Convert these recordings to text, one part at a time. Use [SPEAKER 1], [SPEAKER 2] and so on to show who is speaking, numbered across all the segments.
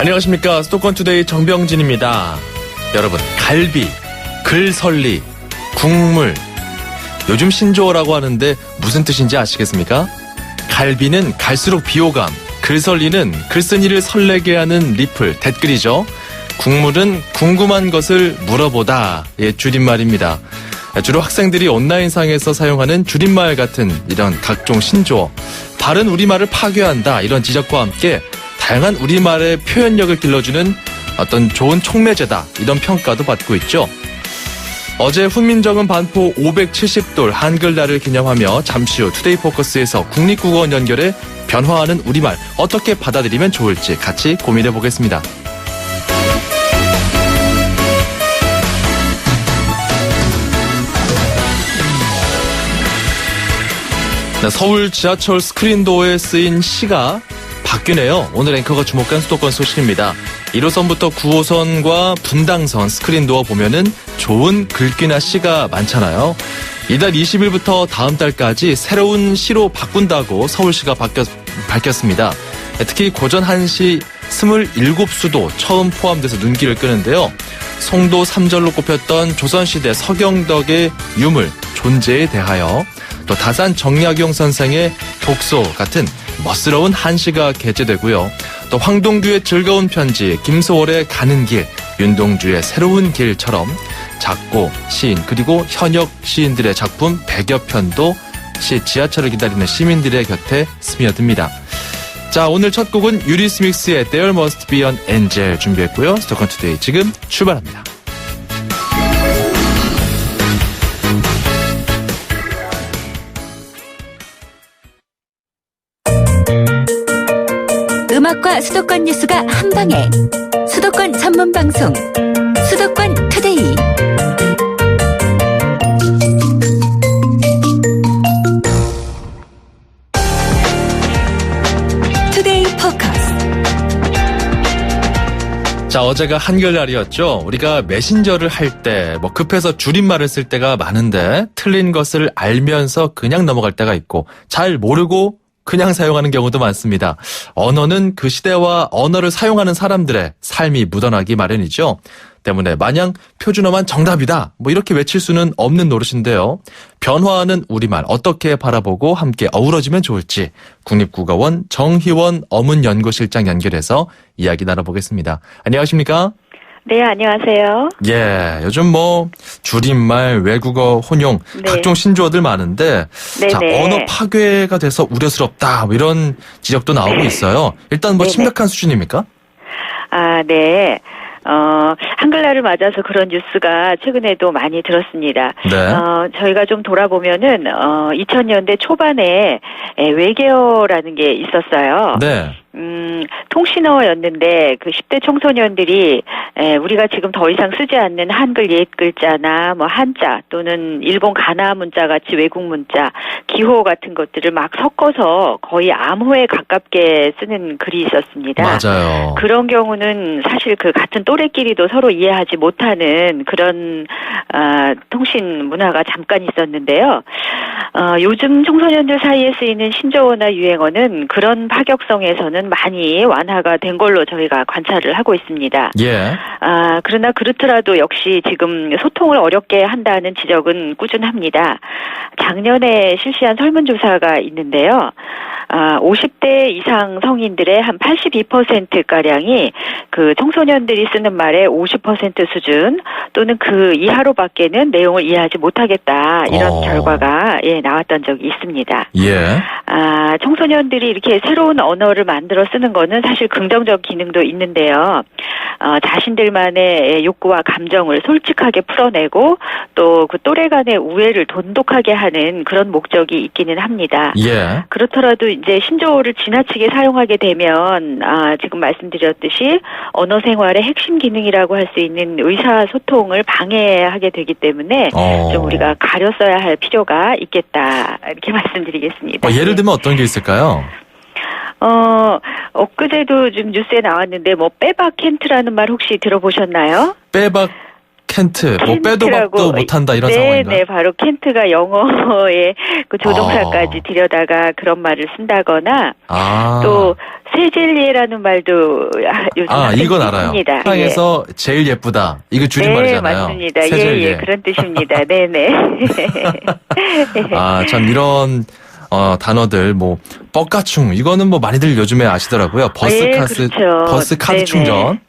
[SPEAKER 1] 안녕하십니까. 수도권투데이 정병진입니다. 여러분, 갈비, 글설리, 국물, 요즘 신조어라고 하는데 무슨 뜻인지 아시겠습니까? 갈비는 갈수록 비호감, 글설리는 글쓴이를 설레게 하는 리플, 댓글이죠. 국물은 궁금한 것을 물어보다의 줄임말입니다. 주로 학생들이 온라인상에서 사용하는 줄임말 같은 이런 각종 신조어, 바른 우리말을 파괴한다 이런 지적과 함께 다양한 우리말의 표현력을 길러주는 어떤 좋은 촉매제다 이런 평가도 받고 있죠. 어제 훈민정음 반포 570돌 한글날을 기념하며 잠시 후 투데이 포커스에서 국립국어원 연결해 변화하는 우리말 어떻게 받아들이면 좋을지 같이 고민해 보겠습니다. 서울 지하철 스크린도어에 쓰인 시가 바뀌네요. 오늘 앵커가 주목한 수도권 소식입니다. 1호선부터 9호선과 분당선 스크린도어 보면은 좋은 글귀나 시가 많잖아요. 이달 20일부터 다음 달까지 새로운 시로 바꾼다고 서울시가 밝혔습니다. 특히 고전 한시 27수도 처음 포함돼서 눈길을 끄는데요. 송도 3절로 꼽혔던 조선시대 서경덕의 유물, 존재에 대하여 또 다산 정약용 선생의 독소 같은 멋스러운 한시가 게재되고요. 또 황동규의 즐거운 편지, 김소월의 가는 길, 윤동주의 새로운 길처럼 작고 시인 그리고 현역 시인들의 작품 100여 편도 지하철을 기다리는 시민들의 곁에 스며듭니다. 자, 오늘 첫 곡은 유리스믹스의 There Must Be an Angel 준비했고요. 수도권 투데이 지금 출발합니다.
[SPEAKER 2] 음악과 수도권 뉴스가 한방에 수도권 전문 방송 수도권 투데이. 투데이 포커스.
[SPEAKER 1] 자, 어제가 한글날이었죠. 우리가 메신저를 할 때 급해서 줄임말을 쓸 때가 많은데 틀린 것을 알면서 그냥 넘어갈 때가 있고 잘 모르고 그냥 사용하는 경우도 많습니다. 언어는 그 시대와 언어를 사용하는 사람들의 삶이 묻어나기 마련이죠. 때문에 마냥 표준어만 정답이다 이렇게 외칠 수는 없는 노릇인데요. 변화하는 우리말 어떻게 바라보고 함께 어우러지면 좋을지 국립국어원 정희원 어문연구실장 연결해서 이야기 나눠보겠습니다. 안녕하십니까?
[SPEAKER 3] 네, 안녕하세요.
[SPEAKER 1] 예, 요즘 줄임말, 외국어 혼용,
[SPEAKER 3] 네.
[SPEAKER 1] 각종 신조어들 많은데,
[SPEAKER 3] 네네.
[SPEAKER 1] 자, 언어 파괴가 돼서 우려스럽다, 이런 지적도 나오고 있어요. 일단
[SPEAKER 3] 네네.
[SPEAKER 1] 심각한 수준입니까?
[SPEAKER 3] 아, 네. 한글날을 맞아서 그런 뉴스가 최근에도 많이 들었습니다.
[SPEAKER 1] 네.
[SPEAKER 3] 저희가 좀 돌아보면은, 2000년대 초반에 외계어라는 게 있었어요.
[SPEAKER 1] 네.
[SPEAKER 3] 통신어였는데 그 10대 청소년들이 우리가 지금 더 이상 쓰지 않는 한글 옛 글자나 한자 또는 일본 가나 문자 같이 외국 문자, 기호 같은 것들을 막 섞어서 거의 암호에 가깝게 쓰는 글이 있었습니다.
[SPEAKER 1] 맞아요.
[SPEAKER 3] 그런 경우는 사실 그 같은 또래끼리도 서로 이해하지 못하는 그런 통신 문화가 잠깐 있었는데요. 요즘 청소년들 사이에 쓰이는 신조어나 유행어는 그런 파격성에서는 많이 완화가 된 걸로 저희가 관찰을 하고 있습니다.
[SPEAKER 1] 예.
[SPEAKER 3] 그러나 그렇더라도 역시 지금 소통을 어렵게 한다는 지적은 꾸준합니다. 작년에 실시한 설문조사가 있는데요. 50대 이상 성인들의 한 82%가량이 그 청소년들이 쓰는 말의 50% 수준 또는 그 이하로밖에는 내용을 이해하지 못하겠다 이런 결과가 나왔던 적이 있습니다.
[SPEAKER 1] 예.
[SPEAKER 3] 청소년들이 이렇게 새로운 언어를 만들어 쓰는 거는 사실 긍정적 기능도 있는데요. 자신들만의 욕구와 감정을 솔직하게 풀어내고 또 그 또래 간의 우애를 돈독하게 하는 그런 목적이 있기는 합니다.
[SPEAKER 1] 예.
[SPEAKER 3] 그렇더라도 이제 신조어를 지나치게 사용하게 되면 지금 말씀드렸듯이 언어 생활의 핵심 기능이라고 할 수 있는 의사소통을 방해하게 되기 때문에 좀 우리가 가려 써야 할 필요가 있겠다 이렇게 말씀드리겠습니다.
[SPEAKER 1] 예를 들면 어떤 게 있을까요?
[SPEAKER 3] 엊그제도 좀 뉴스에 나왔는데 빼박 캔트라는 말 혹시 들어보셨나요?
[SPEAKER 1] 빼박 켄트, 뭐 빼도
[SPEAKER 3] 켄트라고,
[SPEAKER 1] 박도 못한다 이런
[SPEAKER 3] 네,
[SPEAKER 1] 상황인가요?
[SPEAKER 3] 네, 바로 켄트가 영어의 그 조동사까지 들여다가 그런 말을 쓴다거나 또 세젤리에라는 말도 요즘
[SPEAKER 1] 이건 알아요.
[SPEAKER 3] 있습니다.
[SPEAKER 1] 세상에서 제일 예쁘다. 이거 줄임말이잖아요.
[SPEAKER 3] 네, 맞습니다.
[SPEAKER 1] 세젤리에.
[SPEAKER 3] 예, 그런 뜻입니다. 네네.
[SPEAKER 1] 참 이런 단어들 뭐 뻑가충 이거는 뭐 많이들 요즘에 아시더라고요. 버스카스
[SPEAKER 3] 그렇죠.
[SPEAKER 1] 버스카드
[SPEAKER 3] 네네.
[SPEAKER 1] 충전.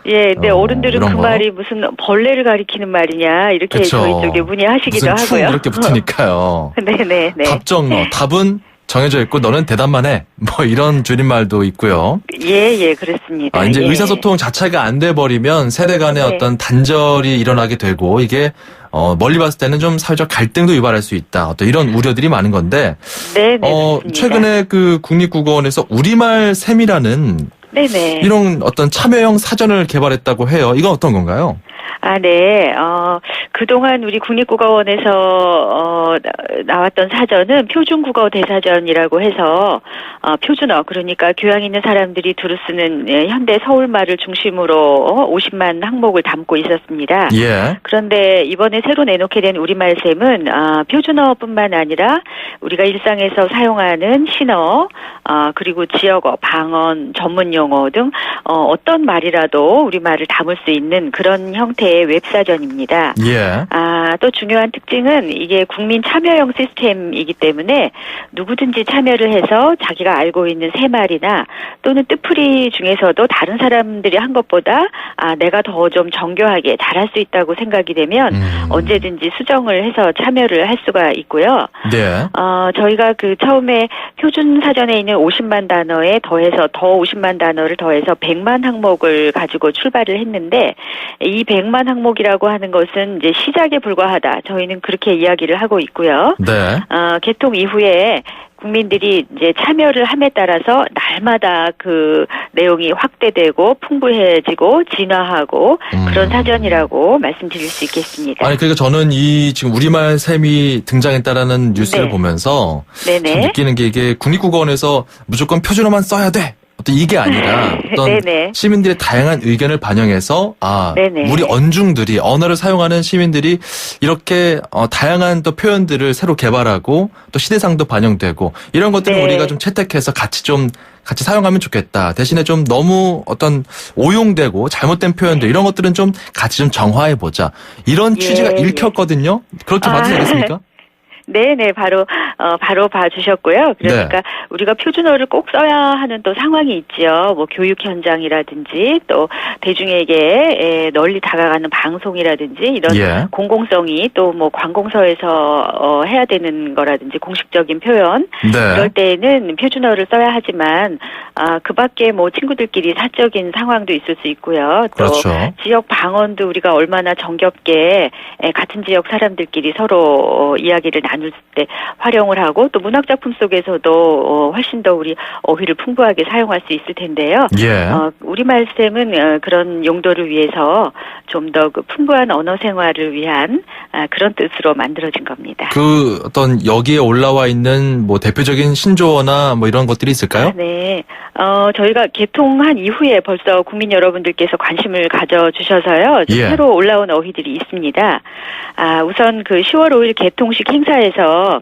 [SPEAKER 3] 예, 근데 어른들은
[SPEAKER 1] 이런
[SPEAKER 3] 그
[SPEAKER 1] 거.
[SPEAKER 3] 말이 무슨 벌레를 가리키는 말이냐 이렇게
[SPEAKER 1] 그쵸.
[SPEAKER 3] 저희 쪽에 문의하시기도
[SPEAKER 1] 무슨 충
[SPEAKER 3] 하고요.
[SPEAKER 1] 이렇게 붙으니까요.
[SPEAKER 3] 네네네.
[SPEAKER 1] 답정너 답은 정해져 있고 너는 대답만 해. 뭐 이런 줄임말도 있고요.
[SPEAKER 3] 예, 그렇습니다.
[SPEAKER 1] 이제
[SPEAKER 3] 예.
[SPEAKER 1] 의사소통 자체가 안 돼 버리면 세대 간의
[SPEAKER 3] 네.
[SPEAKER 1] 어떤 단절이 일어나게 되고 이게 멀리 봤을 때는 좀 사회적 갈등도 유발할 수 있다. 어떤 이런 우려들이 많은 건데
[SPEAKER 3] 네네. 그렇습니다.
[SPEAKER 1] 최근에 그 국립국어원에서 우리말 셈이라는
[SPEAKER 3] 네네.
[SPEAKER 1] 이런 어떤 참여형 사전을 개발했다고 해요. 이건 어떤 건가요?
[SPEAKER 3] 네. 그동안 우리 국립국어원에서 나왔던 사전은 표준국어 대사전이라고 해서 표준어, 그러니까 교양 있는 사람들이 두루 쓰는 현대 서울말을 중심으로 50만 항목을 담고 있었습니다.
[SPEAKER 1] 예.
[SPEAKER 3] 그런데 이번에 새로 내놓게 된 우리말셈은 표준어뿐만 아니라 우리가 일상에서 사용하는 신어, 그리고 지역어, 방언, 전문용어 등 어떤 말이라도 우리말을 담을 수 있는 그런 형태의 웹사전입니다.
[SPEAKER 1] 예.
[SPEAKER 3] 또 중요한 특징은 이게 국민 참여형 시스템이기 때문에 누구든지 참여를 해서 자기가 알고 있는 새말이나 또는 뜻풀이 중에서도 다른 사람들이 한 것보다 내가 더 좀 정교하게 잘할 수 있다고 생각이 되면 언제든지 수정을 해서 참여를 할 수가 있고요.
[SPEAKER 1] 네.
[SPEAKER 3] 저희가 그 처음에 표준 사전에 있는 50만 단어에 더해서 더 50만 단어를 더해서 100만 항목을 가지고 출발을 했는데 이 100만 항목이라고 하는 것은 이제 시작에 불과하다. 저희는 그렇게 이야기를 하고 있고요.
[SPEAKER 1] 네.
[SPEAKER 3] 개통 이후에 국민들이 이제 참여를 함에 따라서 날마다 그 내용이 확대되고 풍부해지고 진화하고 그런 사전이라고 말씀드릴 수 있겠습니다.
[SPEAKER 1] 아니 그러니까 저는 이 지금 우리말 셈이 등장했다라는 뉴스를
[SPEAKER 3] 네.
[SPEAKER 1] 보면서
[SPEAKER 3] 네네.
[SPEAKER 1] 참 느끼는 게 이게 국립국어원에서 무조건 표준어만 써야 돼. 어떤 이게 아니라 어떤
[SPEAKER 3] 네네.
[SPEAKER 1] 시민들의 다양한 의견을 반영해서
[SPEAKER 3] 네네.
[SPEAKER 1] 우리 언중들이 언어를 사용하는 시민들이 이렇게 다양한 또 표현들을 새로 개발하고 또 시대상도 반영되고 이런 것들을
[SPEAKER 3] 네.
[SPEAKER 1] 우리가 좀 채택해서 같이 사용하면 좋겠다. 대신에 좀 너무 어떤 오용되고 잘못된 표현들 이런 것들은 좀 같이 좀 정화해 보자. 이런 취지가 읽혔거든요. 그렇게 봐도 되겠습니까?
[SPEAKER 3] 네네, 바로 봐주셨고요. 그러니까
[SPEAKER 1] 네.
[SPEAKER 3] 우리가 표준어를 꼭 써야 하는 또 상황이 있지요. 뭐 교육 현장이라든지 또 대중에게 널리 다가가는 방송이라든지 이런
[SPEAKER 1] 예.
[SPEAKER 3] 공공성이 또 뭐 관공서에서 해야 되는 거라든지 공식적인 표현
[SPEAKER 1] 네.
[SPEAKER 3] 그럴 때에는 표준어를 써야 하지만 그 밖에 뭐 친구들끼리 사적인 상황도 있을 수 있고요. 또
[SPEAKER 1] 그렇죠.
[SPEAKER 3] 지역 방언도 우리가 얼마나 정겹게 같은 지역 사람들끼리 서로 이야기를 나눌 때 활용을 하고 또 문학작품 속에서도 훨씬 더 우리 어휘를 풍부하게 사용할 수 있을 텐데요.
[SPEAKER 1] 예.
[SPEAKER 3] 우리말쌤은 그런 용도를 위해서 좀 더 그 풍부한 언어 생활을 위한 그런 뜻으로 만들어진 겁니다.
[SPEAKER 1] 그 어떤 여기에 올라와 있는 뭐 대표적인 신조어나 뭐 이런 것들이 있을까요?
[SPEAKER 3] 네. 저희가 개통한 이후에 벌써 국민 여러분들께서 관심을 가져주셔서요. 좀
[SPEAKER 1] 예.
[SPEAKER 3] 새로 올라온 어휘들이 있습니다. 우선 그 10월 5일 개통식 행사에서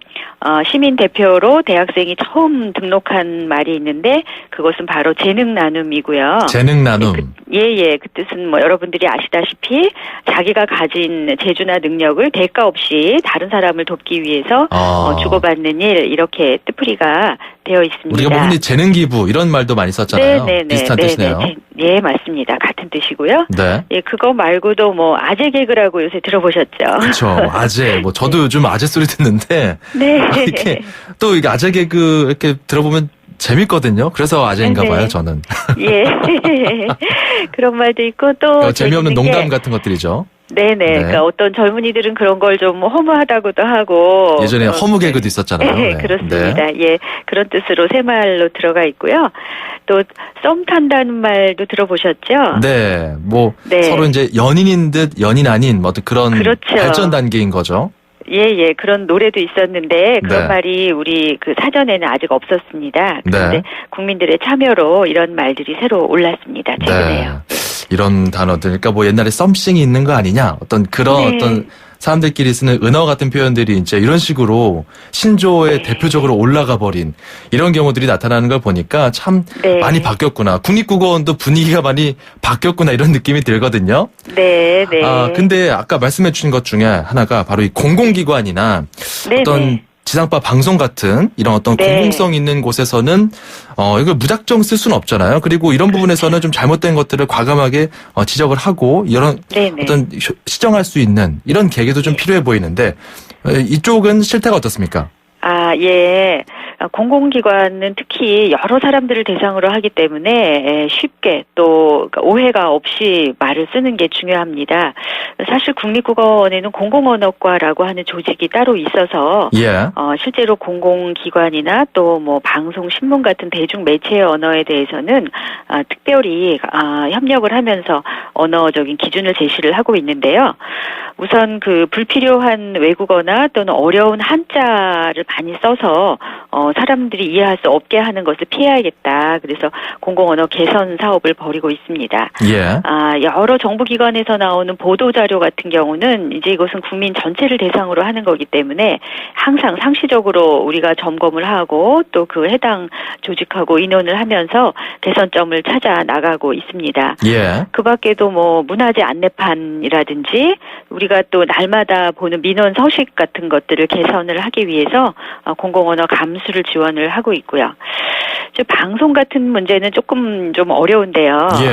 [SPEAKER 3] 시민 대표로 대학생이 처음 등록한 말이 있는데 그것은 바로 재능 나눔이고요.
[SPEAKER 1] 재능 나눔.
[SPEAKER 3] 그 뜻은 뭐 여러분들이 아시다시피 자기가 가진 재주나 능력을 대가 없이 다른 사람을 돕기 위해서 주고받는 일 이렇게 뜻풀이가 되어 있습니다.
[SPEAKER 1] 우리가 뭐 흔히 재능 기부 이런 말도 많이 썼잖아요. 비슷한 뜻이네요.
[SPEAKER 3] 네, 맞습니다. 같은 뜻이고요.
[SPEAKER 1] 네.
[SPEAKER 3] 예, 그거 말고도 뭐 아재 개그라고 요새 들어보셨죠?
[SPEAKER 1] 그렇죠. 아재. 뭐 저도 요즘 아재 소리 듣는데
[SPEAKER 3] 네.
[SPEAKER 1] 이렇게 또 이게 아재 개그 이렇게 들어보면 재밌거든요. 그래서 아재인가 봐요, 저는.
[SPEAKER 3] 예. 그런 말도 있고 또
[SPEAKER 1] 재미없는 농담 같은 것들이죠.
[SPEAKER 3] 네네. 그러니까 어떤 젊은이들은 그런 걸 좀 허무하다고도 하고.
[SPEAKER 1] 예전에 허무 개그도 있었잖아요.
[SPEAKER 3] 네, 그렇습니다. 예. 그런 뜻으로 새 말로 들어가 있고요. 또 썸 탄다는 말도 들어보셨죠?
[SPEAKER 1] 네. 뭐 서로 이제 연인인 듯 연인 아닌 뭐 어떤 그런
[SPEAKER 3] 그렇죠.
[SPEAKER 1] 발전 단계인 거죠.
[SPEAKER 3] 예. 그런 노래도 있었는데 그런 말이 우리 그 사전에는 아직 없었습니다. 그런데 국민들의 참여로 이런 말들이 새로 올랐습니다. 최근에요.
[SPEAKER 1] 이런 단어들, 그러니까 뭐 옛날에 썸씽이 있는 거 아니냐, 어떤 그런
[SPEAKER 3] 네.
[SPEAKER 1] 어떤 사람들끼리 쓰는 은어 같은 표현들이 이제 이런 식으로 신조어에
[SPEAKER 3] 네.
[SPEAKER 1] 대표적으로 올라가 버린 이런 경우들이 나타나는 걸 보니까 참
[SPEAKER 3] 네.
[SPEAKER 1] 많이 바뀌었구나. 국립국어원도 분위기가 많이 바뀌었구나 이런 느낌이 들거든요.
[SPEAKER 3] 네, 네.
[SPEAKER 1] 근데 아까 말씀해 주신 것 중에 하나가 바로 이 공공기관이나
[SPEAKER 3] 네,
[SPEAKER 1] 어떤
[SPEAKER 3] 네.
[SPEAKER 1] 지상파 방송 같은 이런 어떤
[SPEAKER 3] 네.
[SPEAKER 1] 공공성 있는 곳에서는 이걸 무작정 쓸 수는 없잖아요. 그리고 이런 부분에서는 좀 잘못된 것들을 과감하게 지적을 하고 이런
[SPEAKER 3] 네, 네.
[SPEAKER 1] 어떤 시정할 수 있는 이런 계기도 좀 필요해 보이는데 이쪽은 실태가 어떻습니까?
[SPEAKER 3] 예. 공공기관은 특히 여러 사람들을 대상으로 하기 때문에 쉽게 또 오해가 없이 말을 쓰는 게 중요합니다. 사실 국립국어원에는 공공언어과라고 하는 조직이 따로 있어서
[SPEAKER 1] 예.
[SPEAKER 3] 실제로 공공기관이나 또 뭐 방송, 신문 같은 대중매체의 언어에 대해서는 특별히 협력을 하면서 언어적인 기준을 제시를 하고 있는데요. 우선 그 불필요한 외국어나 또는 어려운 한자를 많이 써서 사람들이 이해할 수 없게 하는 것을 피해야겠다. 그래서 공공언어 개선 사업을 벌이고 있습니다.
[SPEAKER 1] 예.
[SPEAKER 3] 여러 정부기관에서 나오는 보도자료 같은 경우는 이제 이것은 국민 전체를 대상으로 하는 거기 때문에 항상 상시적으로 우리가 점검을 하고 또 그 해당 조직하고 의논을 하면서 개선점을 찾아 나가고 있습니다.
[SPEAKER 1] 예.
[SPEAKER 3] 그 밖에도 뭐 문화재 안내판이라든지 우리가 또 날마다 보는 민원 서식 같은 것들을 개선을 하기 위해서 공공언어 감수를 지원을 하고 있고요. 방송 같은 문제는 조금 좀 어려운데요.
[SPEAKER 1] 예.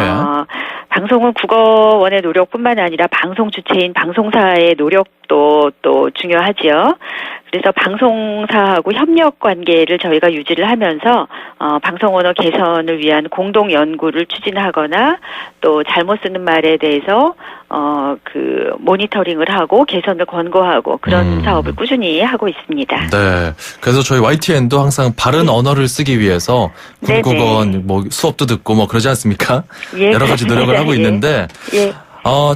[SPEAKER 3] 방송은 국어원의 노력뿐만 아니라 방송 주체인 방송사의 노력도 또 중요하지요. 그래서 방송사하고 협력 관계를 저희가 유지를 하면서 방송 언어 개선을 위한 공동 연구를 추진하거나 또 잘못 쓰는 말에 대해서 그 모니터링을 하고 개선을 권고하고 그런 사업을 꾸준히 하고 있습니다.
[SPEAKER 1] 네. 그래서 저희 YTN도 항상 바른 언어를 쓰기 위해서 국어원 뭐 수업도 듣고 뭐 그러지 않습니까?
[SPEAKER 3] 예,
[SPEAKER 1] 여러 가지 노력을
[SPEAKER 3] 그렇습니다.
[SPEAKER 1] 하고 있는데
[SPEAKER 3] 예.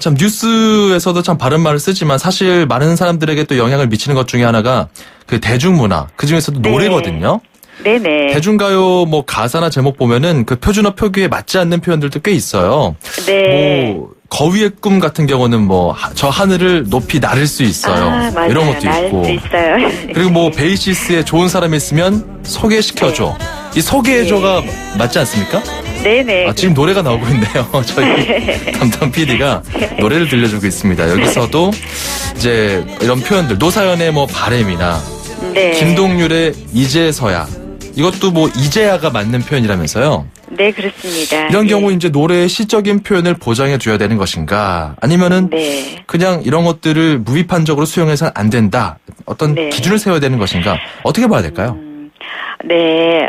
[SPEAKER 1] 참 뉴스에서도 참 바른 말을 쓰지만 사실 많은 사람들에게 또 영향을 미치는 것 중에 하나가 그 대중문화, 그 중에서도
[SPEAKER 3] 네.
[SPEAKER 1] 노래거든요.
[SPEAKER 3] 네네.
[SPEAKER 1] 대중가요 뭐 가사나 제목 보면은 그 표준어 표기에 맞지 않는 표현들도 꽤 있어요.
[SPEAKER 3] 네.
[SPEAKER 1] 뭐 거위의 꿈 같은 경우는 뭐 저 하늘을 높이 나를 수 있어요.
[SPEAKER 3] 맞아요.
[SPEAKER 1] 이런 것도
[SPEAKER 3] 날
[SPEAKER 1] 있고.
[SPEAKER 3] 수 있어요.
[SPEAKER 1] 그리고 뭐 베이시스에 좋은 사람이 있으면 소개시켜줘. 이 소개해줘가 맞지 않습니까?
[SPEAKER 3] 네네.
[SPEAKER 1] 지금 노래가 나오고 있네요. 저희 담당 PD가 노래를 들려주고 있습니다. 여기서도 이제 이런 표현들 노사연의 뭐 바램이나
[SPEAKER 3] 네.
[SPEAKER 1] 김동률의 이제서야 이것도 뭐 이제야가 맞는 표현이라면서요.
[SPEAKER 3] 네, 그렇습니다.
[SPEAKER 1] 이런
[SPEAKER 3] 예.
[SPEAKER 1] 경우 이제 노래의 시적인 표현을 보장해 줘야 되는 것인가 아니면은
[SPEAKER 3] 네.
[SPEAKER 1] 그냥 이런 것들을 무비판적으로 수용해서는 안 된다. 어떤
[SPEAKER 3] 네.
[SPEAKER 1] 기준을 세워야 되는 것인가 어떻게 봐야 될까요?
[SPEAKER 3] 네,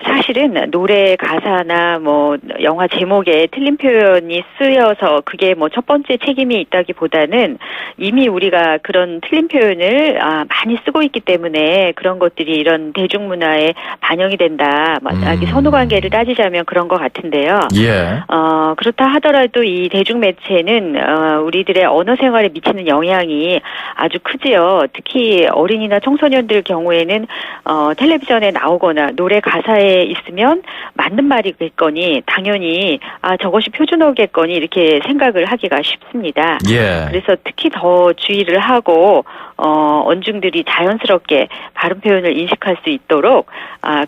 [SPEAKER 3] 사실은 노래 가사나 뭐 영화 제목에 틀린 표현이 쓰여서 그게 뭐 첫 번째 책임이 있다기보다는 이미 우리가 그런 틀린 표현을 많이 쓰고 있기 때문에 그런 것들이 이런 대중문화에 반영이 된다. 만약에 선후관계를 따지자면 그런 것 같은데요.
[SPEAKER 1] 예.
[SPEAKER 3] 그렇다 하더라도 이 대중매체는 우리들의 언어 생활에 미치는 영향이 아주 크지요. 특히 어린이나 청소년들 경우에는 텔레비전에 나오거나 노래 가사에 있으면 맞는 말이겠거니 당연히 저것이 표준어겠거니 이렇게 생각을 하기가 쉽습니다.
[SPEAKER 1] 예.
[SPEAKER 3] 그래서 특히 더 주의를 하고 언중들이 자연스럽게 바른 표현을 인식할 수 있도록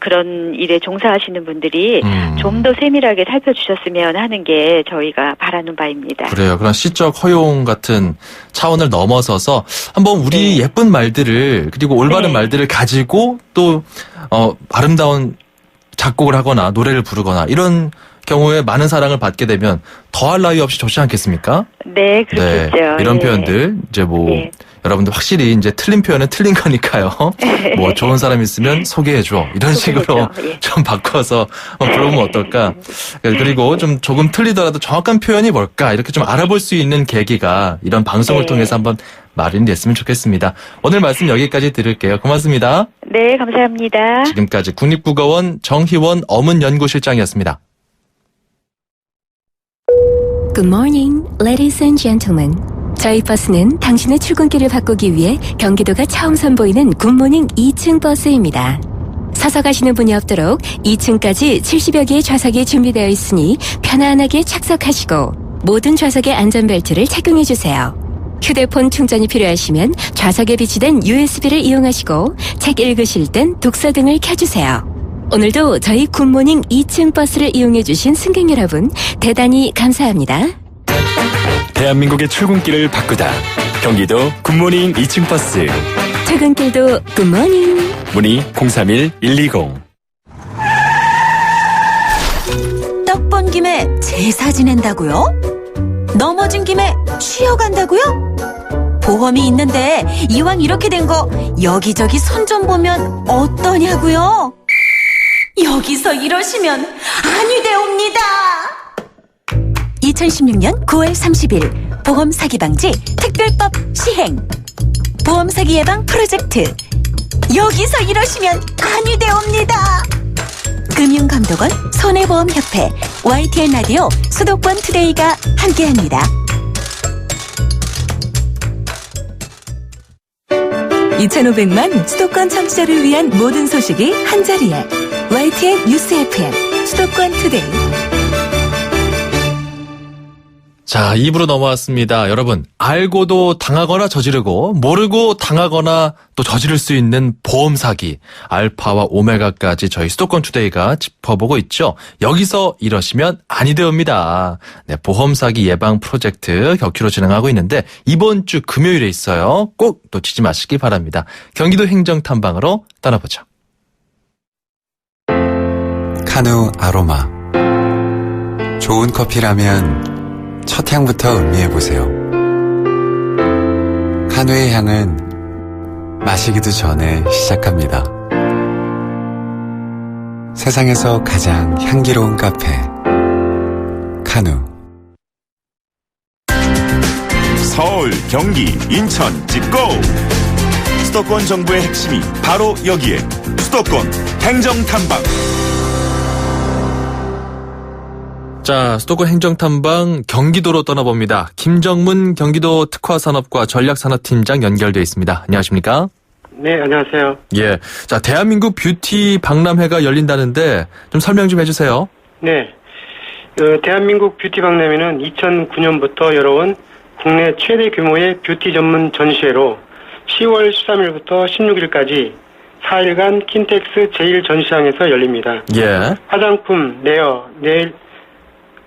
[SPEAKER 3] 그런 일에 종사하시는 분들이 좀 더 세밀하게 살펴주셨으면 하는 게 저희가 바라는 바입니다.
[SPEAKER 1] 그래요. 그런 시적 허용 같은 차원을 넘어서서 한번 우리 예쁜 말들을 그리고 올바른 말들을 가지고 또 아름다운 작곡을 하거나 노래를 부르거나 이런 경우에 많은 사랑을 받게 되면 더할 나위 없이 좋지 않겠습니까?
[SPEAKER 3] 네, 그렇겠죠.
[SPEAKER 1] 이런
[SPEAKER 3] 예.
[SPEAKER 1] 표현들 이제 뭐
[SPEAKER 3] 예.
[SPEAKER 1] 여러분들 확실히 이제 틀린 표현은 틀린 거니까요. 뭐 좋은 사람 있으면 소개해줘 이런 식으로
[SPEAKER 3] 예.
[SPEAKER 1] 좀 바꿔서 부르면 어떨까? 그리고 좀 조금 틀리더라도 정확한 표현이 뭘까 이렇게 좀 알아볼 수 있는 계기가 이런 방송을
[SPEAKER 3] 네.
[SPEAKER 1] 통해서 한번 마련이 됐으면 좋겠습니다. 오늘 말씀 여기까지 들을게요. 고맙습니다.
[SPEAKER 3] 네, 감사합니다.
[SPEAKER 1] 지금까지 국립국어원 정희원 어문연구실장이었습니다.
[SPEAKER 2] Good morning, ladies and gentlemen. 저희 버스는 당신의 출근길을 바꾸기 위해 경기도가 처음 선보이는 굿모닝 2층 버스입니다. 서서 가시는 분이 없도록 2층까지 70여 개의 좌석이 준비되어 있으니 편안하게 착석하시고 모든 좌석의 안전벨트를 착용해주세요. 휴대폰 충전이 필요하시면 좌석에 비치된 USB를 이용하시고 책 읽으실 땐 독서 등을 켜주세요. 오늘도 저희 굿모닝 2층 버스를 이용해주신 승객 여러분 대단히 감사합니다.
[SPEAKER 4] 대한민국의 출근길을 바꾸다. 경기도 굿모닝 2층 버스.
[SPEAKER 2] 퇴근길도 굿모닝.
[SPEAKER 4] 문의 031-120.
[SPEAKER 5] 떡 본 김에 제사 지낸다고요? 넘어진 김에 쉬어간다고요? 보험이 있는데 이왕 이렇게 된 거 여기저기 선 좀 보면 어떠냐고요? 여기서 이러시면 아니 되옵니다. 2016년 9월 30일 보험 사기 방지 특별법 시행. 보험 사기 예방 프로젝트. 여기서 이러시면 아니 되옵니다. 금융감독원, 손해보험협회, YTN 라디오, 수도권 투데이가 함께합니다. 2,500만 수도권 청취자를 위한 모든 소식이 한자리에 YTN 뉴스 FM, 수도권 투데이.
[SPEAKER 1] 자, 2부로 넘어왔습니다. 여러분, 알고도 당하거나 저지르고 모르고 당하거나 또 저지를 수 있는 보험 사기, 알파와 오메가까지 저희 수도권 투데이가 짚어보고 있죠. 여기서 이러시면 아니 되옵니다. 네, 보험 사기 예방 프로젝트 격주로 진행하고 있는데 이번 주 금요일에 있어요. 꼭 놓치지 마시기 바랍니다. 경기도 행정탐방으로 떠나보죠.
[SPEAKER 6] 카누 아로마. 좋은 커피라면 첫 향부터 음미해보세요. 카누의 향은 마시기도 전에 시작합니다. 세상에서 가장 향기로운 카페, 카누.
[SPEAKER 7] 서울, 경기, 인천 찍고! 수도권 정부의 핵심이 바로 여기에 수도권 행정탐방.
[SPEAKER 1] 자, 수도권 행정탐방 경기도로 떠나봅니다. 김정문 경기도 특화산업과 전략산업팀장 연결돼 있습니다. 안녕하십니까?
[SPEAKER 8] 네, 안녕하세요.
[SPEAKER 1] 예. 자, 대한민국 뷰티 박람회가 열린다는데 좀 설명 좀 해주세요.
[SPEAKER 8] 네. 대한민국 뷰티 박람회는 2009년부터 열어온 국내 최대 규모의 뷰티 전문 전시회로 10월 13일부터 16일까지 4일간 킨텍스 제1전시장에서 열립니다.
[SPEAKER 1] 예.
[SPEAKER 8] 화장품, 네어,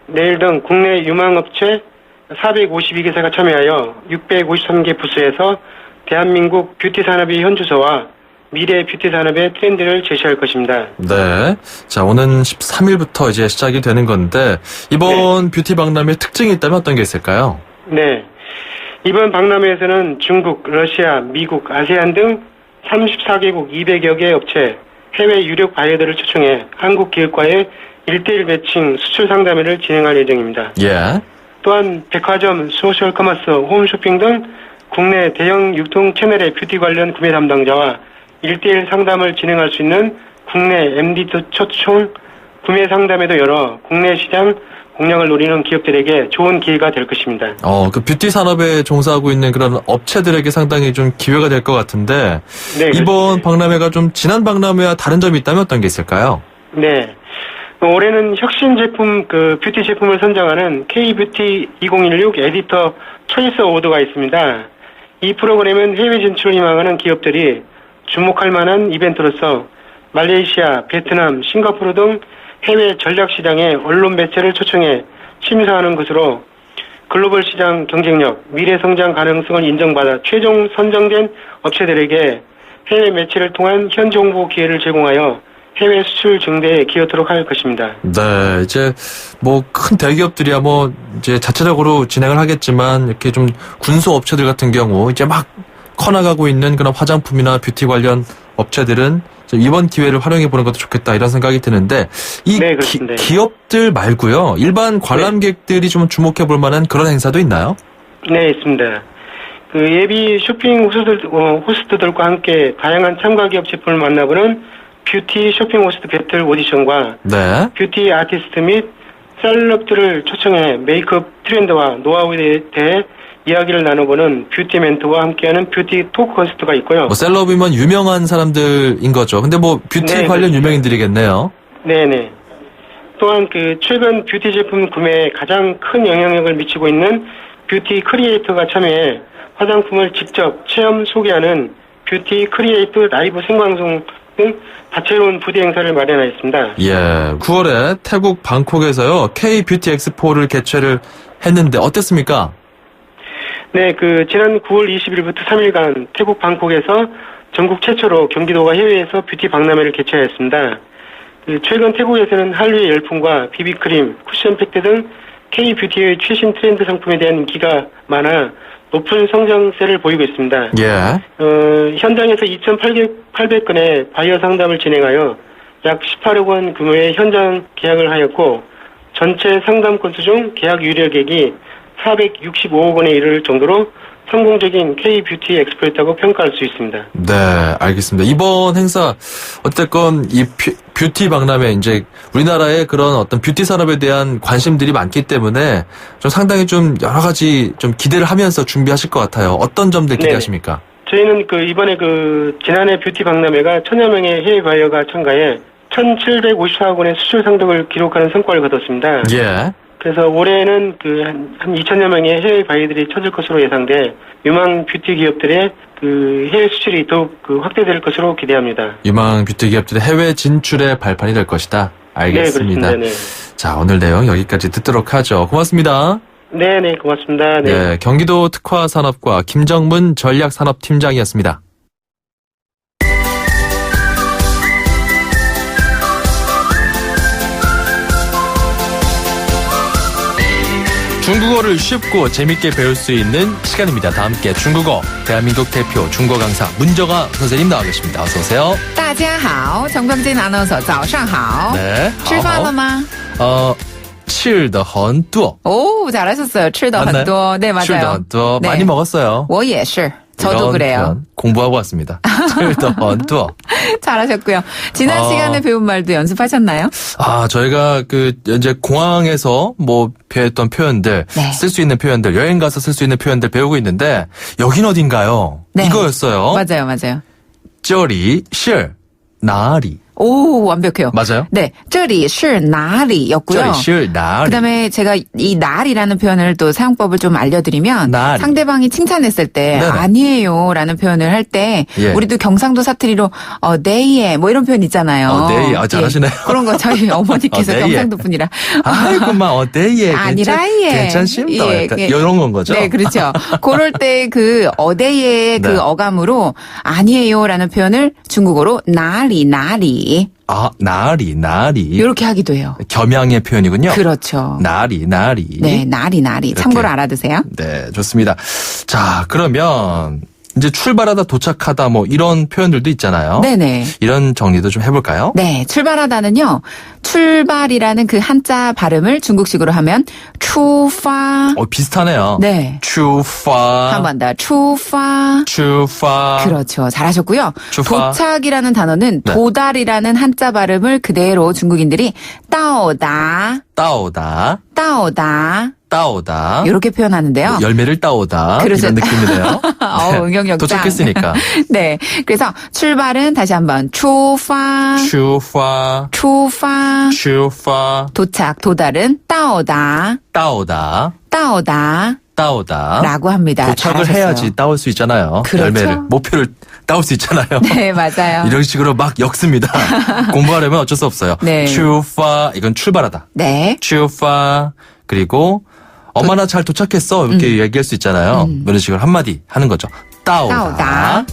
[SPEAKER 8] 네일 등 국내 유망업체 452개사가 참여하여 653개 부스에서 대한민국 뷰티 산업의 현주소와 미래 뷰티 산업의 트렌드를 제시할 것입니다.
[SPEAKER 1] 네. 자, 오는 13일부터 이제 시작이 되는 건데 이번 뷰티 박람회 특징이 있다면 어떤 게 있을까요?
[SPEAKER 8] 네. 이번 박람회에서는 중국, 러시아, 미국, 아세안 등 34개국 200여 개 업체, 해외 유력 바이어들을 초청해 한국 기업과의 1대1 매칭 수출 상담회를 진행할 예정입니다.
[SPEAKER 1] 예.
[SPEAKER 8] 또한 백화점, 소셜 커머스, 홈쇼핑 등 국내 대형 유통 채널의 뷰티 관련 구매 담당자와 1대1 상담을 진행할 수 있는 국내 MD 초청 구매 상담회도 열어 국내 시장 공략을 노리는 기업들에게 좋은 기회가 될 것입니다.
[SPEAKER 1] 그 뷰티 산업에 종사하고 있는 그런 업체들에게 상당히 좀 기회가 될 것 같은데
[SPEAKER 8] 네,
[SPEAKER 1] 이번
[SPEAKER 8] 그렇습니다.
[SPEAKER 1] 박람회가 좀 지난 박람회와 다른 점이 있다면 어떤 게 있을까요?
[SPEAKER 8] 네. 올해는 혁신 제품, 뷰티 제품을 선정하는 K-뷰티 2016 에디터 초이스 어워드가 있습니다. 이 프로그램은 해외 진출을 희망하는 기업들이 주목할 만한 이벤트로서 말레이시아, 베트남, 싱가포르 등 해외 전략 시장의 언론 매체를 초청해 심사하는 것으로 글로벌 시장 경쟁력, 미래 성장 가능성을 인정받아 최종 선정된 업체들에게 해외 매체를 통한 현지 홍보 기회를 제공하여 해외 수출 증대에 기여토록 할 것입니다.
[SPEAKER 1] 네, 이제 뭐 큰 대기업들이야 뭐 이제 자체적으로 진행을 하겠지만 이렇게 좀 군소 업체들 같은 경우 이제 막 커나가고 있는 그런 화장품이나 뷰티 관련 업체들은 이번 기회를 활용해 보는 것도 좋겠다 이런 생각이 드는데 이
[SPEAKER 8] 네, 그렇습니다.
[SPEAKER 1] 기업들 말고요 일반 관람객들이 좀 주목해 볼 만한 그런 행사도 있나요?
[SPEAKER 8] 네, 있습니다. 예비 쇼핑 호스트들과 함께 다양한 참가 기업 제품을 만나보는 뷰티 쇼핑 호스트 배틀 오디션과
[SPEAKER 1] 네.
[SPEAKER 8] 뷰티 아티스트 및 셀럽들을 초청해 메이크업 트렌드와 노하우에 대해 이야기를 나눠보는 뷰티 멘토와 함께하는 뷰티 토크 호스트가 있고요.
[SPEAKER 1] 뭐 셀럽이면 유명한 사람들인 거죠. 근데 뭐 뷰티
[SPEAKER 8] 네,
[SPEAKER 1] 관련
[SPEAKER 8] 그렇습니다.
[SPEAKER 1] 유명인들이겠네요.
[SPEAKER 8] 네네. 또한 그 최근 뷰티 제품 구매에 가장 큰 영향력을 미치고 있는 뷰티 크리에이터가 참여해 화장품을 직접 체험 소개하는 뷰티 크리에이터 라이브 생방송 등 다채로운 부대 행사를 마련하였습니다.
[SPEAKER 1] 예, 9월에 태국 방콕에서요 K-뷰티 엑스포를 개최를 했는데 어땠습니까?
[SPEAKER 8] 네, 그 지난 9월 20일부터 3일간 태국 방콕에서 전국 최초로 경기도가 해외에서 뷰티 박람회를 개최하였습니다. 그 최근 태국에서는 한류의 열풍과 비비크림, 쿠션 팩트 등 K-뷰티의 최신 트렌드 상품에 대한 인기가 많아 높은 성장세를 보이고 있습니다.
[SPEAKER 1] 예.
[SPEAKER 8] 현장에서 2,800건의 바이어 상담을 진행하여 약 18억 원 규모의 현장 계약을 하였고 전체 상담 건수 중 계약 유료액이 465억 원에 이를 정도로 성공적인 K-뷰티 엑스포였다고 평가할 수 있습니다.
[SPEAKER 1] 네, 알겠습니다. 이번 행사 어쨌건 이 뷰티 박람회 이제 우리나라의 그런 어떤 뷰티 산업에 대한 관심들이 많기 때문에 좀 상당히 좀 여러 가지 좀 기대를 하면서 준비하실 것 같아요. 어떤 점들 기대하십니까?
[SPEAKER 8] 저희는 그 이번에 그 지난해 뷰티 박람회가 1,000여 명의 해외 바이어가 참가해 1,754억 원의 수출 상득을 기록하는 성과를 거뒀습니다.
[SPEAKER 1] 예.
[SPEAKER 8] 그래서 올해는 그 한 2,000여 명의 해외 바이어들이 찾을 것으로 예상돼 유망 뷰티 기업들의 그 해외 수출이 더욱 그 확대될 것으로 기대합니다.
[SPEAKER 1] 유망 뷰티 기업들의 해외 진출의 발판이 될 것이다. 알겠습니다.
[SPEAKER 8] 네, 그렇습니다.
[SPEAKER 1] 자, 오늘 내용 여기까지 듣도록 하죠. 고맙습니다.
[SPEAKER 8] 네, 고맙습니다.
[SPEAKER 1] 네, 경기도 특화산업과 김정문 전략산업팀장이었습니다. 중국어를 쉽고 재밌게 배울 수 있는 시간입니다. 다 함께 중국어 대한민국 대표 중국어 강사 문정아 선생님 나와 계십니다. 어서 오세요.
[SPEAKER 9] 大家好，정병진 아나운서 早上好.
[SPEAKER 1] 네.
[SPEAKER 9] 吃饭了吗?
[SPEAKER 1] 吃的很多.
[SPEAKER 9] 오, 잘하셨어요. 吃的很多. 네, 맞아요.
[SPEAKER 1] 吃的很多.
[SPEAKER 9] 네.
[SPEAKER 1] 많이 먹었어요.
[SPEAKER 9] 我也是. 저도
[SPEAKER 1] 이런
[SPEAKER 9] 그래요.
[SPEAKER 1] 표현 공부하고 왔습니다. 吃的很多.
[SPEAKER 9] 잘하셨고요. 지난 시간에 배운 말도 연습하셨나요?
[SPEAKER 1] 아, 저희가 이제 공항에서 배웠던 표현들,
[SPEAKER 9] 네.
[SPEAKER 1] 쓸 수 있는 표현들, 여행 가서 쓸 수 있는 표현들 배우고 있는데, 여긴 어딘가요?
[SPEAKER 9] 네.
[SPEAKER 1] 이거였어요.
[SPEAKER 9] 맞아요.
[SPEAKER 1] 这里是哪里?
[SPEAKER 9] 오, 완벽해요.
[SPEAKER 1] 맞아요?
[SPEAKER 9] 네, 这里是哪里였고요.
[SPEAKER 1] 这里是哪里?
[SPEAKER 9] 그다음에 제가 이 날이라는 표현을 또 사용법을 좀 알려드리면
[SPEAKER 1] 날.
[SPEAKER 9] 상대방이 칭찬했을 때
[SPEAKER 1] 네네.
[SPEAKER 9] 아니에요라는 표현을 할 때
[SPEAKER 1] 예.
[SPEAKER 9] 우리도 경상도 사투리로 네예 뭐 이런 표현 있잖아요.
[SPEAKER 1] 네예. 잘하시네요.
[SPEAKER 9] 예, 그런 거 저희 어머니께서
[SPEAKER 1] 네예.
[SPEAKER 9] 경상도 분이라
[SPEAKER 1] 아이고만, 네예.
[SPEAKER 9] 아니라예.
[SPEAKER 1] 괜찮습니다.
[SPEAKER 9] 예,
[SPEAKER 1] 약간
[SPEAKER 9] 예.
[SPEAKER 1] 이런 건 거죠?
[SPEAKER 9] 네, 그렇죠. 그럴 때 그 어데의 그
[SPEAKER 1] 네.
[SPEAKER 9] 어감으로 아니에요라는 표현을 중국어로 나리.
[SPEAKER 1] 아, 나리.
[SPEAKER 9] 이렇게 하기도 해요.
[SPEAKER 1] 겸양의 표현이군요.
[SPEAKER 9] 그렇죠.
[SPEAKER 1] 나리.
[SPEAKER 9] 네, 나리. 참고로 알아두세요.
[SPEAKER 1] 네, 좋습니다. 자, 그러면 이제 출발하다 도착하다 이런 표현들도 있잖아요.
[SPEAKER 9] 네네.
[SPEAKER 1] 이런 정리도 좀 해볼까요?
[SPEAKER 9] 네, 출발하다는요. 출발이라는 그 한자 발음을 중국식으로 하면 추파.
[SPEAKER 1] 비슷하네요.
[SPEAKER 9] 네.
[SPEAKER 1] 추파.
[SPEAKER 9] 한 번 더. 추파. 그렇죠. 잘하셨고요.
[SPEAKER 1] 추파.
[SPEAKER 9] 도착이라는 단어는
[SPEAKER 1] 네.
[SPEAKER 9] 도달이라는 한자 발음을 그대로 중국인들이 따오다. 이렇게 표현하는데요.
[SPEAKER 1] 열매를 따오다.
[SPEAKER 9] 그렇죠.
[SPEAKER 1] 이런 느낌이네요.
[SPEAKER 9] 응용력장.
[SPEAKER 1] 도착했으니까.
[SPEAKER 9] 네. 그래서 출발은 다시 한번 추파. 도착, 도달은 따오다. 라고 합니다.
[SPEAKER 1] 도착을
[SPEAKER 9] 잘하셨어요.
[SPEAKER 1] 해야지 따올 수 있잖아요.
[SPEAKER 9] 그렇죠.
[SPEAKER 1] 열매를. 목표를 따올 수 있잖아요.
[SPEAKER 9] 네, 맞아요.
[SPEAKER 1] 이런 식으로 막 엮습니다. 공부하려면 어쩔 수 없어요.
[SPEAKER 9] 네.
[SPEAKER 1] 추파. 이건 출발하다.
[SPEAKER 9] 네.
[SPEAKER 1] 추파. 그리고 엄마나 잘 도착했어 이렇게 얘기할 수 있잖아요. 이런 식으로 한마디 하는 거죠. 따오다.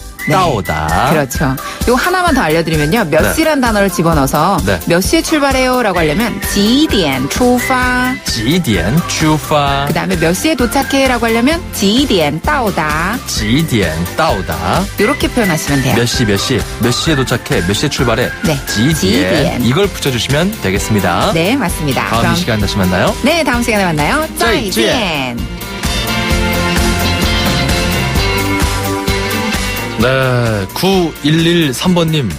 [SPEAKER 9] 그렇죠. 요 하나만 더 알려드리면요. 몇
[SPEAKER 1] 네.
[SPEAKER 9] 시란 단어를 집어넣어서
[SPEAKER 1] 네.
[SPEAKER 9] 몇 시에 출발해요라고 하려면 几点出发.
[SPEAKER 1] 几点出发.
[SPEAKER 9] 그다음에 몇 시에 도착해라고 하려면 几点到达.
[SPEAKER 1] 几点到达.
[SPEAKER 9] 이렇게 표현하시면 돼요.
[SPEAKER 1] 몇 시에 도착해, 몇 시에 출발해.
[SPEAKER 9] 네.
[SPEAKER 1] 几点.
[SPEAKER 9] 几点.
[SPEAKER 1] 이걸 붙여주시면 되겠습니다.
[SPEAKER 9] 네, 맞습니다.
[SPEAKER 1] 다음 이 시간 다시 만나요.
[SPEAKER 9] 네, 다음 시간에 만나요.
[SPEAKER 1] 再见.
[SPEAKER 9] 再见.
[SPEAKER 1] 네, 9113번님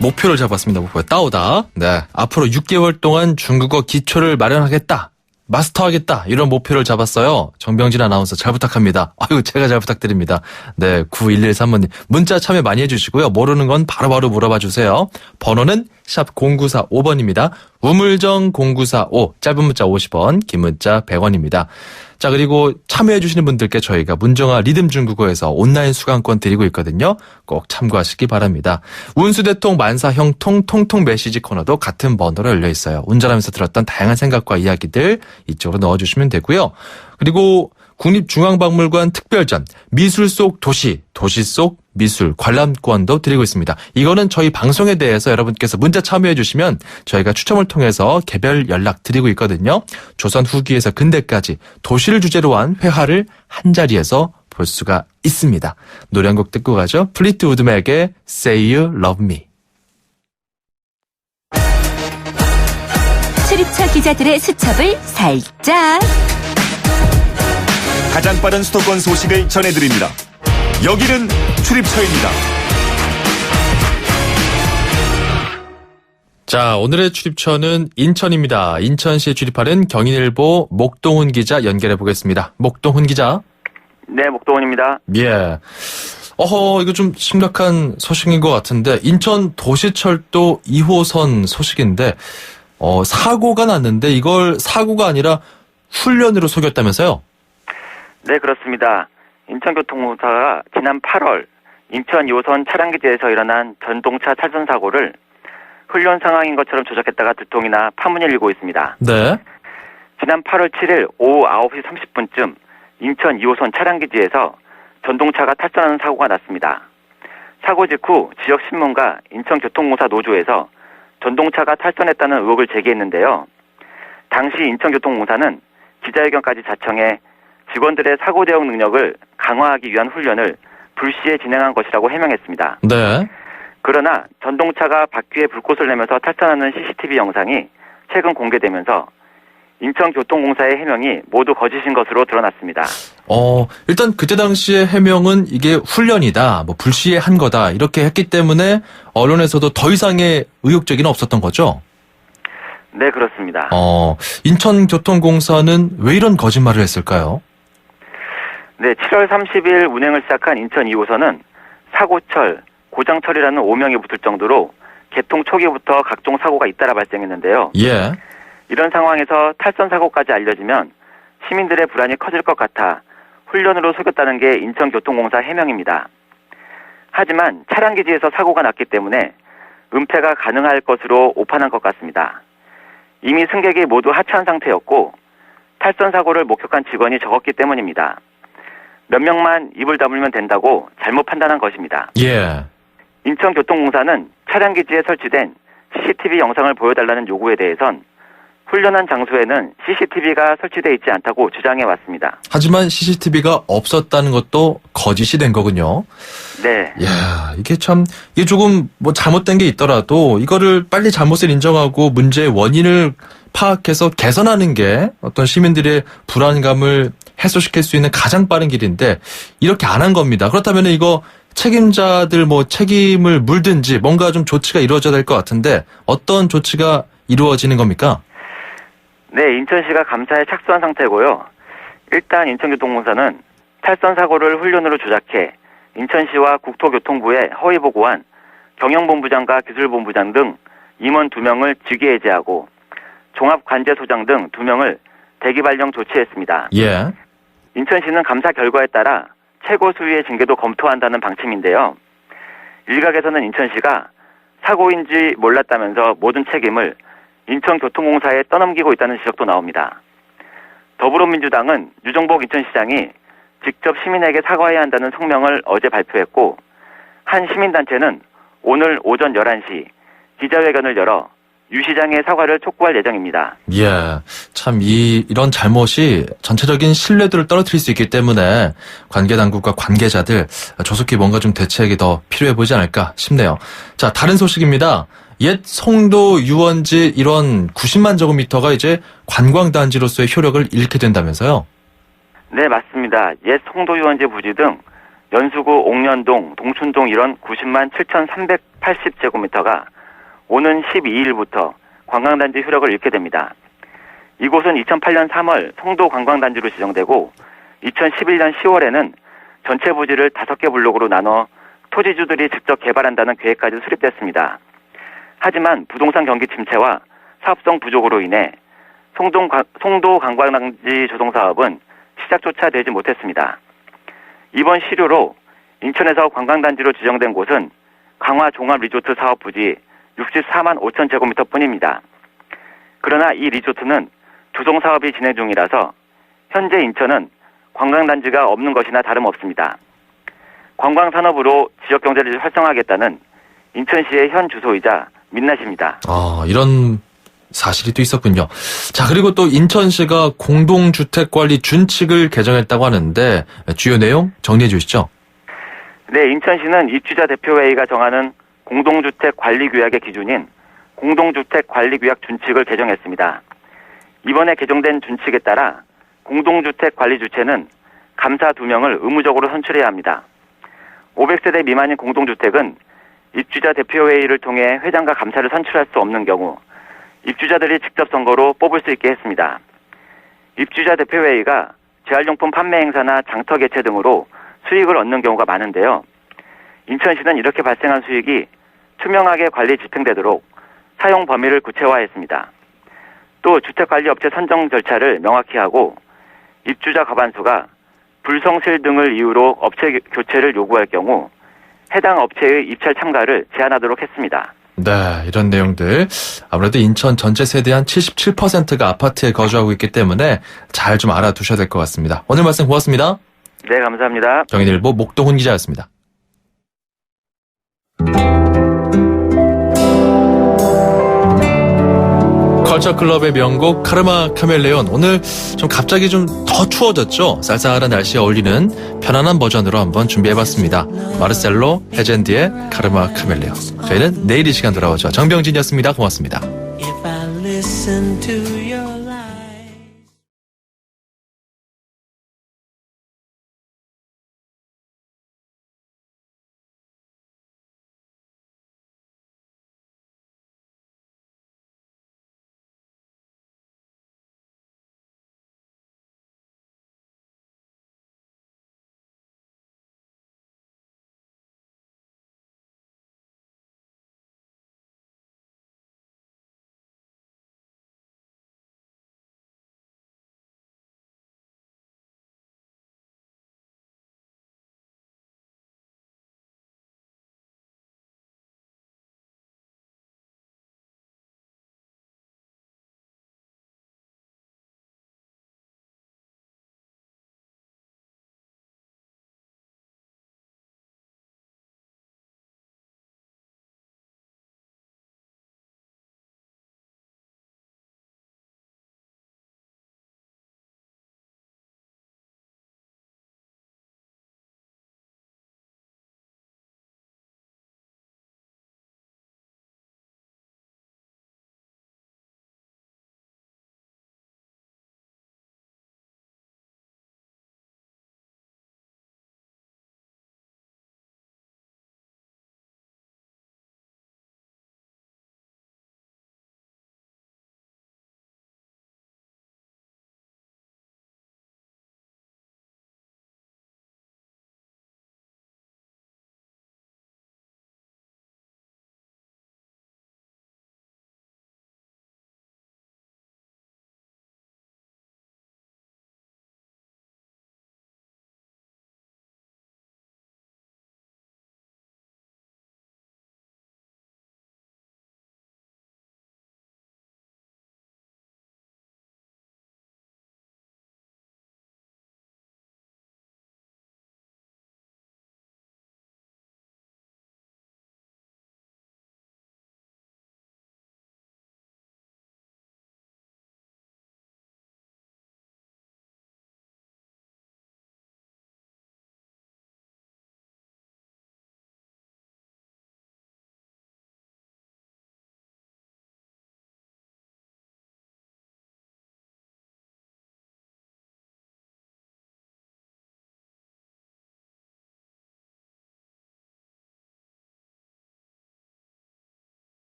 [SPEAKER 1] 목표를 잡았습니다. 목표 따오다. 네, 앞으로 6개월 동안 중국어 기초를 마련하겠다. 마스터하겠다 이런 목표를 잡았어요. 정병진 아나운서 잘 부탁합니다. 아유 제가 잘 부탁드립니다. 네 9113번님 문자 참여 많이 해주시고요. 모르는 건 바로바로 물어봐 주세요. 번호는 샵 0945번입니다. 우물정 0945 짧은 문자 50원 긴 문자 100원입니다. 자 그리고 참여해 주시는 분들께 저희가 문정아 리듬 중국어에서 온라인 수강권 드리고 있거든요. 꼭 참고하시기 바랍니다. 운수대통 만사형통 통통 메시지 코너도 같은 번호로 열려 있어요. 운전하면서 들었던 다양한 생각과 이야기들 이쪽으로 넣어주시면 되고요. 그리고 국립중앙박물관 특별전 미술 속 도시, 도시 속 미술 관람권도 드리고 있습니다. 이거는 저희 방송에 대해서 여러분께서 문자 참여해 주시면 저희가 추첨을 통해서 개별 연락 드리고 있거든요. 조선 후기에서 근대까지 도시를 주제로 한 회화를 한 자리에서 볼 수가 있습니다. 노래 한 곡 듣고 가죠. 플리트우드 맥의 Say You Love Me.
[SPEAKER 2] 출입처 기자들의 수첩을 살짝.
[SPEAKER 7] 가장 빠른 수도권 소식을 전해드립니다. 여기는 출입처입니다.
[SPEAKER 1] 자, 오늘의 출입처는 인천입니다. 인천시에 출입하는 경인일보 목동훈 기자 연결해 보겠습니다. 목동훈 기자.
[SPEAKER 10] 네, 목동훈입니다.
[SPEAKER 1] 예. 이거 좀 심각한 소식인 것 같은데 인천 도시철도 2호선 소식인데 사고가 났는데 이걸 사고가 아니라 훈련으로 속였다면서요?
[SPEAKER 10] 네, 그렇습니다. 인천교통공사가 지난 8월 인천 2호선 차량기지에서 일어난 전동차 탈선 사고를 훈련 상황인 것처럼 조작했다가 두통이나 파문이 일고 있습니다.
[SPEAKER 1] 네.
[SPEAKER 10] 지난 8월 7일 오후 9시 30분쯤 인천 2호선 차량기지에서 전동차가 탈선하는 사고가 났습니다. 사고 직후 지역 신문과 인천교통공사 노조에서 전동차가 탈선했다는 의혹을 제기했는데요. 당시 인천교통공사는 기자회견까지 자청해 직원들의 사고 대응 능력을 강화하기 위한 훈련을 불시에 진행한 것이라고 해명했습니다.
[SPEAKER 1] 네.
[SPEAKER 10] 그러나 전동차가 바퀴에 불꽃을 내면서 탈선하는 CCTV 영상이 최근 공개되면서 인천교통공사의 해명이 모두 거짓인 것으로 드러났습니다.
[SPEAKER 1] 일단 그때 당시의 해명은 이게 훈련이다, 불시에 한 거다 이렇게 했기 때문에 언론에서도 더 이상의 의혹 제기는 없었던 거죠?
[SPEAKER 10] 네, 그렇습니다.
[SPEAKER 1] 인천교통공사는 왜 이런 거짓말을 했을까요?
[SPEAKER 10] 네, 7월 30일 운행을 시작한 인천 2호선은 사고철, 고장철이라는 오명이 붙을 정도로 개통 초기부터 각종 사고가 잇따라 발생했는데요.
[SPEAKER 1] 예.
[SPEAKER 10] 이런 상황에서 탈선 사고까지 알려지면 시민들의 불안이 커질 것 같아 훈련으로 속였다는 게 인천교통공사 해명입니다. 하지만 차량기지에서 사고가 났기 때문에 은폐가 가능할 것으로 오판한 것 같습니다. 이미 승객이 모두 하차한 상태였고 탈선 사고를 목격한 직원이 적었기 때문입니다. 몇 명만 입을 다물면 된다고 잘못 판단한 것입니다.
[SPEAKER 1] 예.
[SPEAKER 10] 인천교통공사는 차량기지에 설치된 CCTV 영상을 보여달라는 요구에 대해선 훈련한 장소에는 CCTV가 설치되어 있지 않다고 주장해 왔습니다.
[SPEAKER 1] 하지만 CCTV가 없었다는 것도 거짓이 된 거군요.
[SPEAKER 10] 네.
[SPEAKER 1] 이야, 이게 조금 잘못된 게 있더라도 이거를 빨리 잘못을 인정하고 문제의 원인을 파악해서 개선하는 게 어떤 시민들의 불안감을 해소시킬 수 있는 가장 빠른 길인데 이렇게 안 한 겁니다. 그렇다면 이거 책임자들 책임을 물든지 뭔가 좀 조치가 이루어져야 될 것 같은데 어떤 조치가 이루어지는 겁니까?
[SPEAKER 10] 네, 인천시가 감사에 착수한 상태고요. 일단 인천교통공사는 탈선 사고를 훈련으로 조작해 인천시와 국토교통부에 허위 보고한 경영본부장과 기술본부장 등 임원 2명을 직위 해제하고 종합관제소장 등 2명을 대기 발령 조치했습니다.
[SPEAKER 1] 예.
[SPEAKER 10] 인천시는 감사 결과에 따라 최고 수위의 징계도 검토한다는 방침인데요. 일각에서는 인천시가 사고인지 몰랐다면서 모든 책임을 인천교통공사에 떠넘기고 있다는 지적도 나옵니다. 더불어민주당은 유정복 인천시장이 직접 시민에게 사과해야 한다는 성명을 어제 발표했고 한 시민단체는 오늘 오전 11시 기자회견을 열어 유 시장의 사과를 촉구할 예정입니다.
[SPEAKER 1] 예, 이런 잘못이 전체적인 신뢰도를 떨어뜨릴 수 있기 때문에 관계당국과 관계자들 조속히 뭔가 좀 대책이 더 필요해 보이지 않을까 싶네요. 자, 다른 소식입니다. 옛 송도 유원지 이런 90만 제곱미터가 이제 관광단지로서의 효력을 잃게 된다면서요?
[SPEAKER 10] 네, 맞습니다. 옛 송도 유원지 부지 등 연수구 옥년동, 동춘동 이런 90만 7,380제곱미터가 오는 12일부터 관광단지 효력을 잃게 됩니다. 이곳은 2008년 3월 송도 관광단지로 지정되고 2011년 10월에는 전체 부지를 5개 블록으로 나눠 토지주들이 직접 개발한다는 계획까지 수립됐습니다. 하지만 부동산 경기 침체와 사업성 부족으로 인해 송도 관광단지 조성 사업은 시작조차 되지 못했습니다. 이번 시료로 인천에서 관광단지로 지정된 곳은 강화 종합 리조트 사업 부지 64만 5천 제곱미터 뿐입니다. 그러나 이 리조트는 조성 사업이 진행 중이라서 현재 인천은 관광단지가 없는 것이나 다름없습니다. 관광산업으로 지역경제를 활성화하겠다는 인천시의 현 주소이자 민낯입니다.
[SPEAKER 1] 이런 사실이 또 있었군요. 자, 그리고 또 인천시가 공동주택관리 준칙을 개정했다고 하는데 주요 내용 정리해 주시죠.
[SPEAKER 10] 네, 인천시는 입주자 대표회의가 정하는 공동주택관리규약의 기준인 공동주택관리규약 준칙을 개정했습니다. 이번에 개정된 준칙에 따라 공동주택관리 주체는 감사 2명을 의무적으로 선출해야 합니다. 500세대 미만인 공동주택은 입주자 대표회의를 통해 회장과 감사를 선출할 수 없는 경우 입주자들이 직접 선거로 뽑을 수 있게 했습니다. 입주자 대표회의가 재활용품 판매 행사나 장터 개최 등으로 수익을 얻는 경우가 많은데요. 인천시는 이렇게 발생한 수익이 투명하게 관리 집행되도록 사용 범위를 구체화했습니다. 또 주택관리업체 선정 절차를 명확히 하고 입주자 과반수가 불성실 등을 이유로 업체 교체를 요구할 경우 해당 업체의 입찰 참가를 제한하도록 했습니다.
[SPEAKER 1] 네, 이런 내용들. 아무래도 인천 전체 세대 한 77%가 아파트에 거주하고 있기 때문에 잘 좀 알아두셔야 될 것 같습니다. 오늘 말씀 고맙습니다.
[SPEAKER 10] 네, 감사합니다.
[SPEAKER 1] 경인일보 목동훈 기자였습니다. 컬처클럽의 명곡 카르마 카멜레온. 오늘 좀 갑자기 좀 더 추워졌죠? 쌀쌀한 날씨에 어울리는 편안한 버전으로 한번 준비해봤습니다. 마르셀로 헤젠디의 카르마 카멜레온. 저희는 내일 이 시간 돌아오죠. 정병진이었습니다. 고맙습니다.